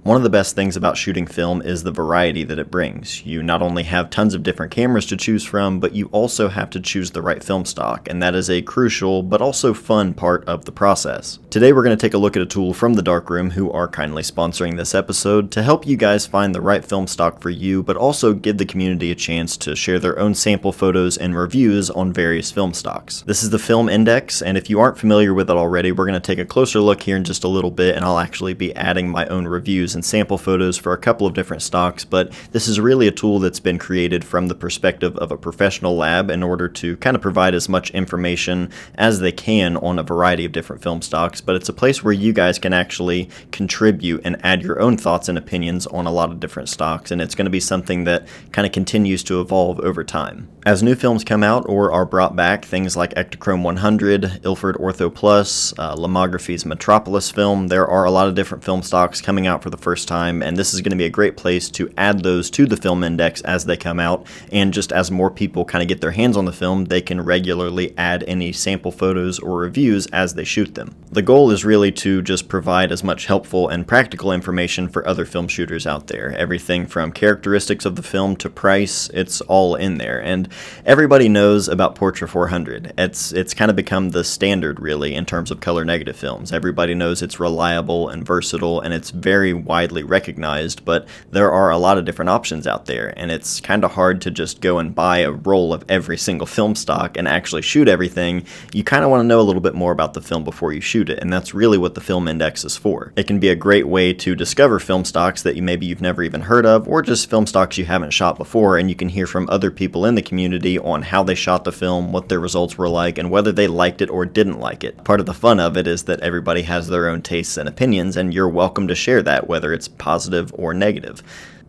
One of the best things about shooting film is the variety that it brings. You not only have tons of different cameras to choose from, but you also have to choose the right film stock, and that is a crucial but also fun part of the process. Today we're going to take a look at a tool from the Darkroom, who are kindly sponsoring this episode, to help you guys find the right film stock for you, but also give the community a chance to share their own sample photos and reviews on various film stocks. This is the Film Index, and if you aren't familiar with it already, we're going to take a closer look here in just a little bit, and I'll actually be adding my own reviews and sample photos for a couple of different stocks, but this is really a tool that's been created from the perspective of a professional lab in order to kind of provide as much information as they can on a variety of different film stocks, but it's a place where you guys can actually contribute and add your own thoughts and opinions on a lot of different stocks, and it's going to be something that kind of continues to evolve over time. As new films come out or are brought back, things like Darkroom 100, Ilford Ortho Plus, Lomography's Metropolis film, there are a lot of different film stocks coming out for the first time, and this is going to be a great place to add those to the Film Index as they come out, and just as more people kind of get their hands on the film, they can regularly add any sample photos or reviews as they shoot them. The goal is really to just provide as much helpful and practical information for other film shooters out there. Everything from characteristics of the film to price, it's all in there, and everybody knows about Portra 400. It's kind of become the standard really in terms of color negative films. Everybody knows it's reliable and versatile, and it's very widely recognized, but there are a lot of different options out there, and it's kind of hard to just go and buy a roll of every single film stock and actually shoot everything. You kind of want to know a little bit more about the film before you shoot it, and that's really what the Film Index is for. It can be a great way to discover film stocks that maybe you've never even heard of, or just film stocks you haven't shot before, and you can hear from other people in the community on how they shot the film, what their results were like, and whether they liked it or didn't like it. Part of the fun of it is that everybody has their own tastes and opinions, and you're welcome to share that, whether it's positive or negative.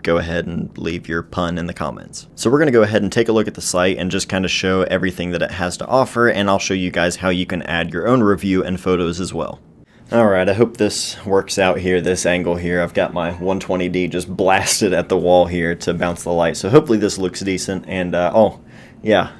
Go ahead and leave your pun in the comments. So we're going to go ahead and take a look at the site and just kind of show everything that it has to offer, and I'll show you guys how you can add your own review and photos as well. Alright, I hope this works out here, this angle here. I've got my 120D just blasted at the wall here to bounce the light, so hopefully this looks decent, and oh, yeah,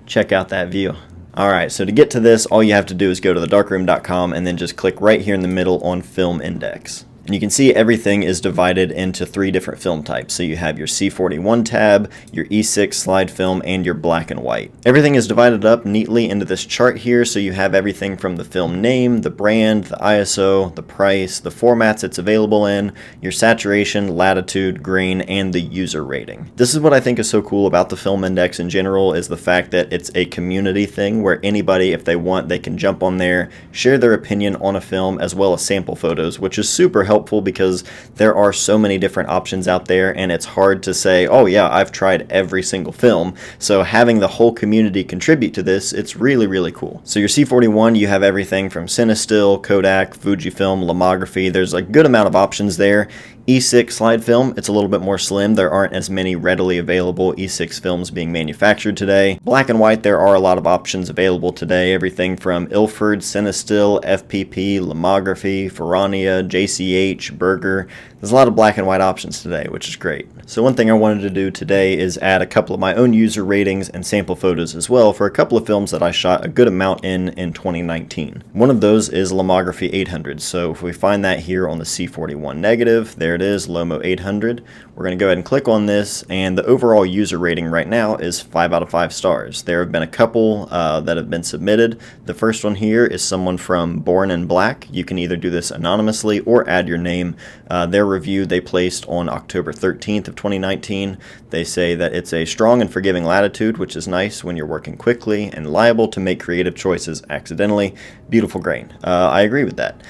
check out that view. Alright, so to get to this, all you have to do is go to thedarkroom.com and then just click right here in the middle on Film Index. And you can see everything is divided into 3 different film types. So you have your C41 tab, your E6 slide film, and your black and white. Everything is divided up neatly into this chart here, so you have everything from the film name, the brand, the ISO, the price, the formats it's available in, your saturation, latitude, grain, and the user rating. This is what I think is so cool about the Film Index in general, is the fact that it's a community thing where anybody, if they want, they can jump on there, share their opinion on a film as well as sample photos, which is super helpful because there are so many different options out there, and it's hard to say, oh yeah, I've tried every single film. So having the whole community contribute to this, it's really, really cool. So your C41, you have everything from Cinestill, Kodak, Fujifilm, Lomography. There's a good amount of options there. E6 slide film, it's a little bit more slim. There aren't as many readily available E6 films being manufactured today. Black and white, there are a lot of options available today. Everything from Ilford, Cinestill, FPP, Lomography, Ferrania, JCH, Berger. There's a lot of black and white options today, which is great. So one thing I wanted to do today is add a couple of my own user ratings and sample photos as well for a couple of films that I shot a good amount in 2019. One of those is Lomography 800. So if we find that here on the C41 negative, there it is, Lomo 800. We're going to go ahead and click on this, and the overall user rating right now is 5 out of 5 stars. There have been a couple that have been submitted. The first one here is someone from Born in Black. You can either do this anonymously or add your name. Their review they placed on October 13th of 2019. They say that it's a strong and forgiving latitude, which is nice when you're working quickly, and liable to make creative choices accidentally. Beautiful grain. I agree with that.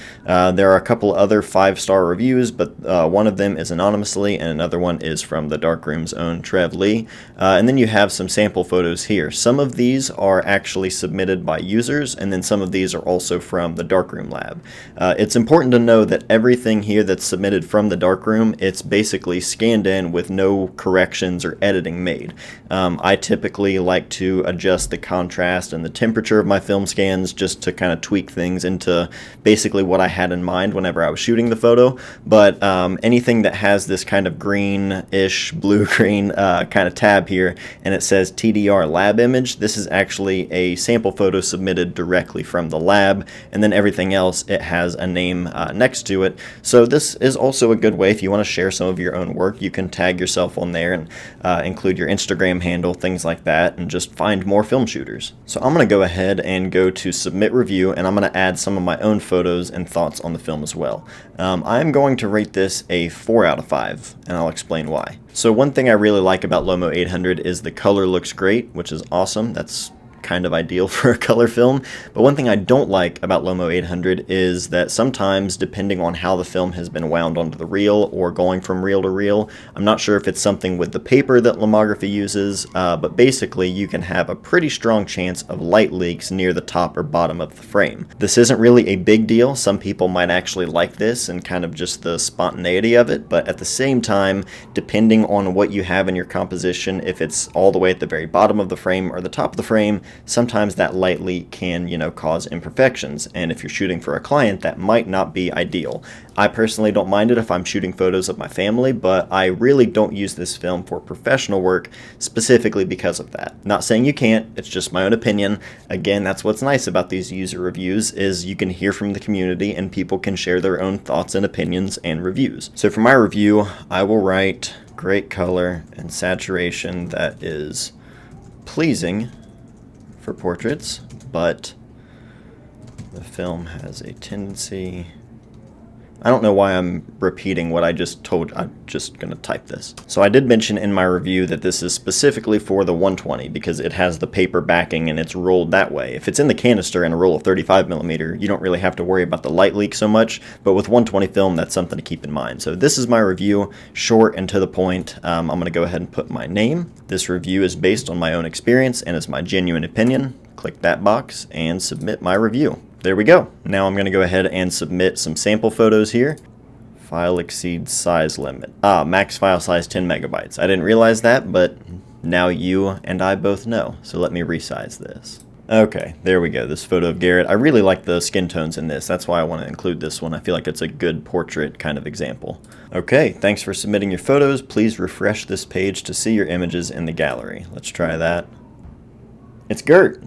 There are a couple other 5-star reviews, but one of them is anonymously, and another one is from the Darkroom's own Trev Lee. And then you have some sample photos here. Some of these are actually submitted by users, and then some of these are also from the Darkroom lab. It's important to know that everything here that's submitted from from the Darkroom, it's basically scanned in with no corrections or editing made. I typically like to adjust the contrast and the temperature of my film scans just to kind of tweak things into basically what I had in mind whenever I was shooting the photo. But anything that has this kind of green-ish, blue-green kind of tab here, and it says TDR lab image, this is actually a sample photo submitted directly from the lab, and then everything else, it has a name next to it. So this is also a good way if you want to share some of your own work. You can tag yourself on there and include your Instagram handle, things like that, and just find more film shooters. So I'm going to go ahead and go to submit review, and I'm going to add some of my own photos and thoughts on the film as well. I'm going to rate this a 4 out of 5, and I'll explain why. So one thing I really like about Lomo 800 is the color looks great, which is awesome. That's kind of ideal for a color film. But one thing I don't like about Lomo 800 is that sometimes, depending on how the film has been wound onto the reel or going from reel to reel, I'm not sure if it's something with the paper that Lomography uses, but basically you can have a pretty strong chance of light leaks near the top or bottom of the frame. This isn't really a big deal. Some people might actually like this and kind of just the spontaneity of it, but at the same time, depending on what you have in your composition, if it's all the way at the very bottom of the frame or the top of the frame, sometimes that light leak can, cause imperfections, and if you're shooting for a client, that might not be ideal. I personally don't mind it if I'm shooting photos of my family, but I really don't use this film for professional work specifically because of that. Not saying you can't, it's just my own opinion. Again, that's what's nice about these user reviews, is you can hear from the community and people can share their own thoughts and opinions and reviews. So for my review, I will write great color and saturation that is pleasing for portraits, but the film has a tendency... I don't know why I'm repeating what I just told. I'm just going to type this. So I did mention in my review that this is specifically for the 120 because it has the paper backing and it's rolled that way. If it's in the canister in a roll of 35mm, you don't really have to worry about the light leak so much, but with 120 film, that's something to keep in mind. So this is my review, short and to the point. I'm going to go ahead and put my name. This review is based on my own experience and is my genuine opinion. Click that box and submit my review. There we go. Now I'm going to go ahead and submit some sample photos here. File exceeds size limit. Max file size 10 megabytes. I didn't realize that, but now you and I both know. So let me resize this. Okay, there we go. This photo of Garrett. I really like the skin tones in this. That's why I want to include this one. I feel like it's a good portrait kind of example. Okay, thanks for submitting your photos. Please refresh this page to see your images in the gallery. Let's try that. It's Gert.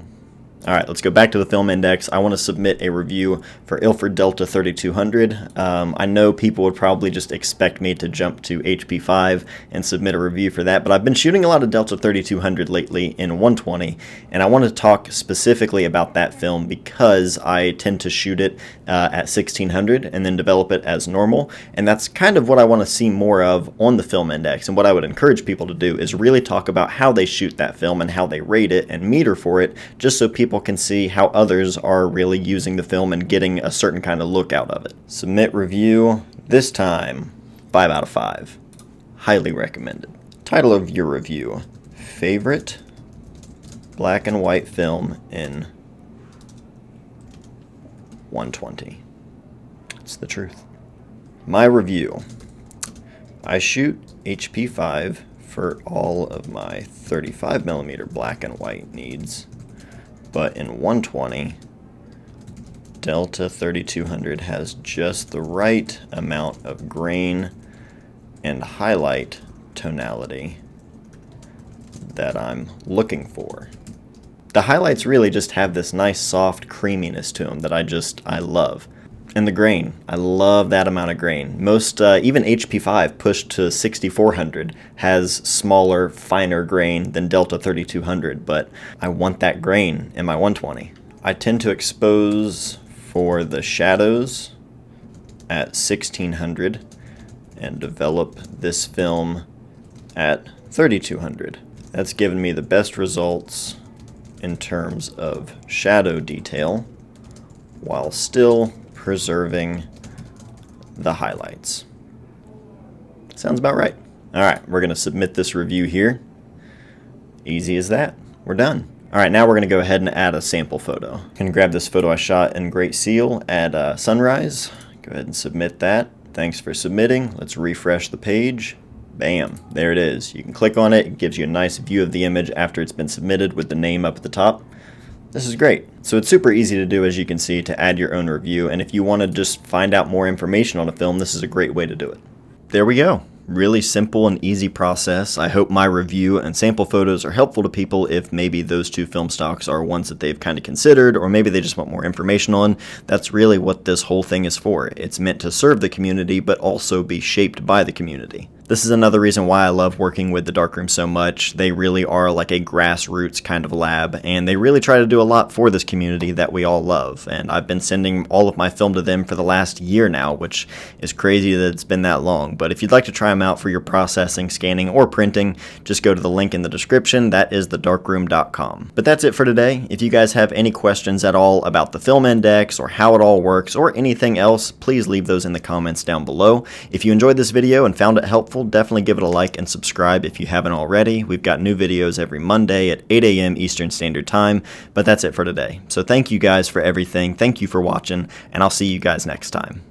All right, let's go back to the film index. I want to submit a review for Ilford Delta 3200. I know people would probably just expect me to jump to HP5 and submit a review for that, but I've been shooting a lot of Delta 3200 lately in 120, and I want to talk specifically about that film because I tend to shoot it at 1600 and then develop it as normal, and that's kind of what I want to see more of on the film index. And what I would encourage people to do is really talk about how they shoot that film and how they rate it and meter for it, just so people can see how others are really using the film and getting a certain kind of look out of it. Submit review, this time 5 out of 5. Highly recommended. Title of your review: favorite black and white film in 120. It's the truth. My review: I shoot HP5 for all of my 35mm black and white needs, but in 120, Delta 3200 has just the right amount of grain and highlight tonality that I'm looking for. The highlights really just have this nice soft creaminess to them that I love. And the grain, I love that amount of grain. Most, even HP5 pushed to 6400 has smaller, finer grain than Delta 3200, but I want that grain in my 120. I tend to expose for the shadows at 1600 and develop this film at 3200. That's given me the best results in terms of shadow detail while still preserving the highlights. Sounds about right. Alright, we're going to submit this review here. Easy as that. We're done. Alright, now we're going to go ahead and add a sample photo. I'm going to grab this photo I shot in Great Seal at sunrise. Go ahead and submit that. thanks for submitting. Let's refresh the page. Bam, there it is. You can click on it. It gives you a nice view of the image after it's been submitted with the name up at the top. This is great. So it's super easy to do, as you can see, to add your own review, and if you want to just find out more information on a film, this is a great way to do it. There we go. Really simple and easy process. I hope my review and sample photos are helpful to people if maybe those two film stocks are ones that they've kind of considered, or maybe they just want more information on. That's really what this whole thing is for. It's meant to serve the community, but also be shaped by the community. This is another reason why I love working with the Darkroom so much. They really are like a grassroots kind of lab, and they really try to do a lot for this community that we all love. And I've been sending all of my film to them for the last year now, which is crazy that it's been that long. But if you'd like to try them out for your processing, scanning, or printing, just go to the link in the description. That is thedarkroom.com. But that's it for today. If you guys have any questions at all about the film index or how it all works or anything else, please leave those in the comments down below. If you enjoyed this video and found it helpful, definitely give it a like and subscribe if you haven't already. We've got new videos every Monday at 8 a.m. Eastern Standard Time, but that's it for today. So thank you guys for everything. Thank you for watching, and I'll see you guys next time.